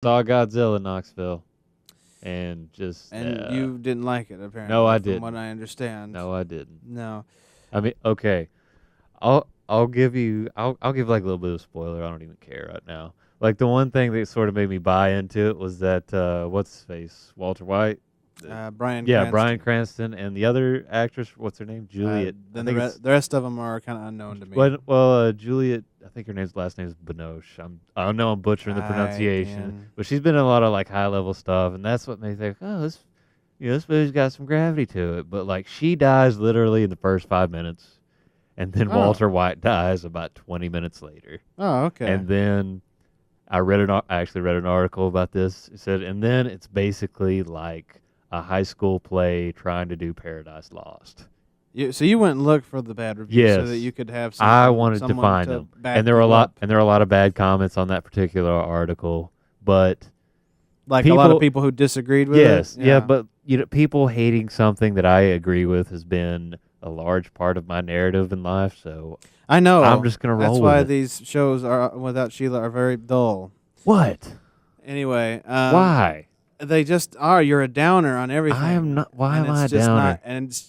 Saw Godzilla in Knoxville, and just And you didn't like it, apparently. no, I from didn't. what I understand. No, I didn't. No. I mean, okay, I'll give you I'll give like a little bit of spoiler. I don't even care right now. Like the one thing that sort of made me buy into it was that what's his face, Walter White. Brian Yeah, Cranston. Bryan Cranston and the other actress. What's her name? Juliet. Then the rest of them are kind of unknown to me. Juliet. I think her last name is Binoche. I know I'm butchering the pronunciation, Again. but she's been in a lot of like high level stuff, and that's what made me think, oh, this movie's got some gravity to it. But like, she dies literally in the first 5 minutes, and then Walter White dies about 20 minutes later. Oh, okay. And then I actually read an article about this. It said, and then it's basically like a high school play trying to do Paradise Lost. So you went and looked for the bad reviews so that Yes. you could have I wanted to find them, and there were a lot of bad comments on that particular article. But like a lot of people who disagreed with it. yes, yeah, but people hating something that I agree with has been a large part of my narrative in life. So I know I'm just gonna roll That's with why it. these shows are without Sheila are very dull. What? Anyway, Why? they just are. You're a downer on everything. I am not. Why and am I a it's just downer? not, and it's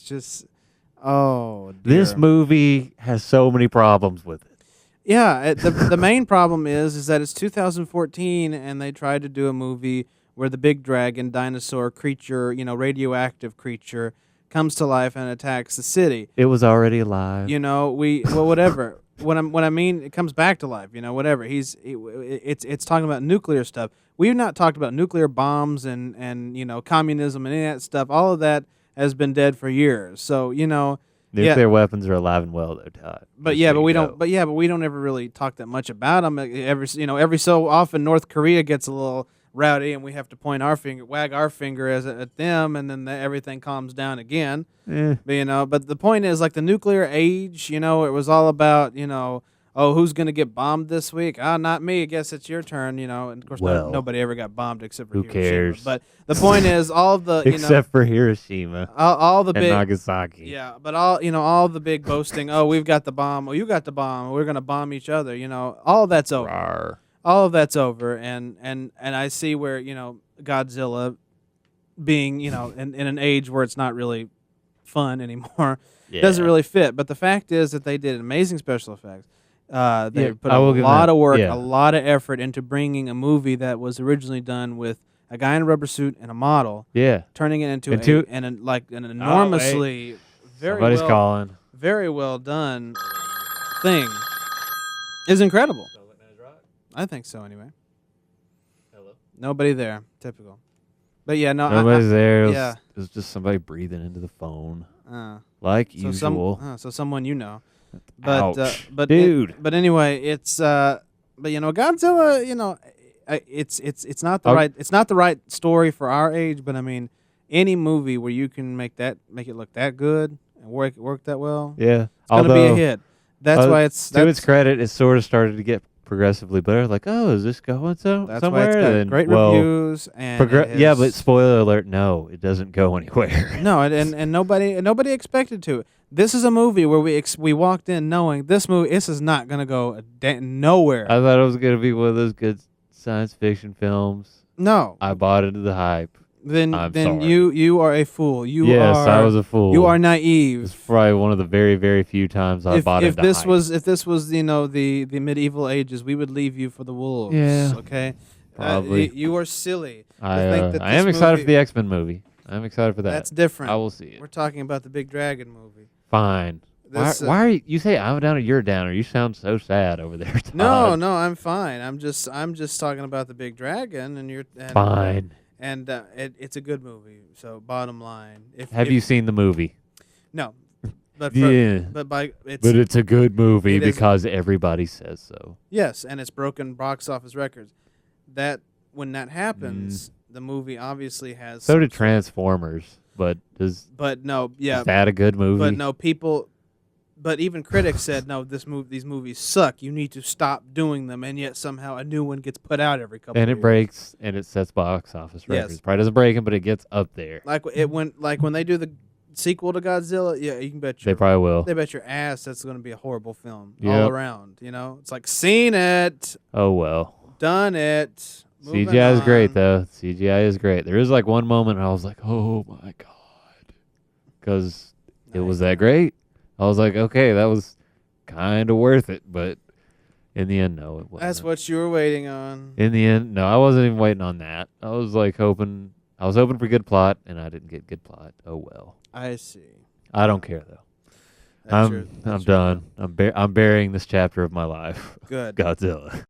just. Oh, dear. This movie has so many problems with it. Yeah, the main problem is that it's 2014 and they tried to do a movie where the big dragon dinosaur creature, radioactive creature, comes to life and attacks the city. It was already alive. Whatever. What I mean, it comes back to life. Whatever. It's talking about nuclear stuff. We've not talked about nuclear bombs and communism and any of that stuff. All of that has been dead for years. So Nuclear weapons are alive and well, though, Todd. But we don't. But we don't ever really talk that much about them. Every so often, North Korea gets a little rowdy, and we have to wag our finger at them, and then everything calms down again. But the point is, like the nuclear age, it was all about, oh, who's gonna get bombed this week? Not me. I guess it's your turn. And of course, nobody ever got bombed except for who Hiroshima. cares? But the point is, all the except for Hiroshima, all the and big Nagasaki. Yeah, but all the big boasting. Oh, we've got the bomb. Oh, you got the bomb. We're gonna bomb each other. All of that's over. Rawr. All of that's over. And I see where Godzilla being in an age where it's not really fun anymore doesn't really fit. But the fact is that they did amazing special effects. They put a lot of work, a lot of effort into bringing a movie that was originally done with a guy in a rubber suit and a model. Yeah. Turning it into an enormously very well done thing is incredible. I think so anyway. Hello. Nobody there. Typical. But yeah, no. Nobody's there. Yeah. It was just somebody breathing into the phone. Like usual. So someone you know. But Ouch. but dude. But anyway, it's Godzilla, it's not the right story for our age, but I mean any movie where you can make it look that good and work that well. Yeah. It's going to be a hit. That's why it's to its credit, it sort of started to get progressively better. Like, oh, is this going somewhere? That's why it's got great reviews and yeah, but spoiler alert, no, it doesn't go anywhere. No, and nobody expected to. This is a movie where we walked in knowing this is not going to go nowhere. I thought it was going to be one of those good science fiction films. No. I bought into the hype. Then sorry. you are a fool. Yes, I was a fool. You are naive. It's probably one of the very, very few times I bought into hype. If this was the medieval ages, we would leave you for the wolves. Yeah. Okay. Probably. You are silly. I am excited for the X-Men movie. I'm excited for that. That's different. I will see it. We're talking about the Big Dragon movie. Fine. Why are you say I'm a downer, you're a downer? You sound so sad over there, Todd. No, I'm fine. I'm just talking about the Big Dragon, and you're fine. And it's a good movie. So bottom line, have you seen the movie? No, but but it's a good movie because everybody says so. Yes, and it's broken box office records. When that happens, the movie obviously has. So did Transformers, but is that a good movie? But no, but even critics said no. These movies suck. You need to stop doing them, and yet somehow a new one gets put out every couple. And of it years. breaks, and it sets box office records. Probably doesn't break them, but it gets up there. Like when they do the sequel to Godzilla, yeah, you can bet they probably will. They bet your ass that's going to be a horrible film all around. It's like seen it. Oh well, done it. Moving CGI is great on. though. CGI is great. There is like one moment I was like, "Oh my god," because it was that great. I was like, "Okay, that was kind of worth it," but in the end, no, it wasn't. That's what you were waiting on. In the end, no, I wasn't even waiting on that. I was like hoping. I was hoping for good plot, and I didn't get good plot. Oh well. I see. I don't care though. That's I'm done. I'm burying this chapter of my life. Good. Godzilla.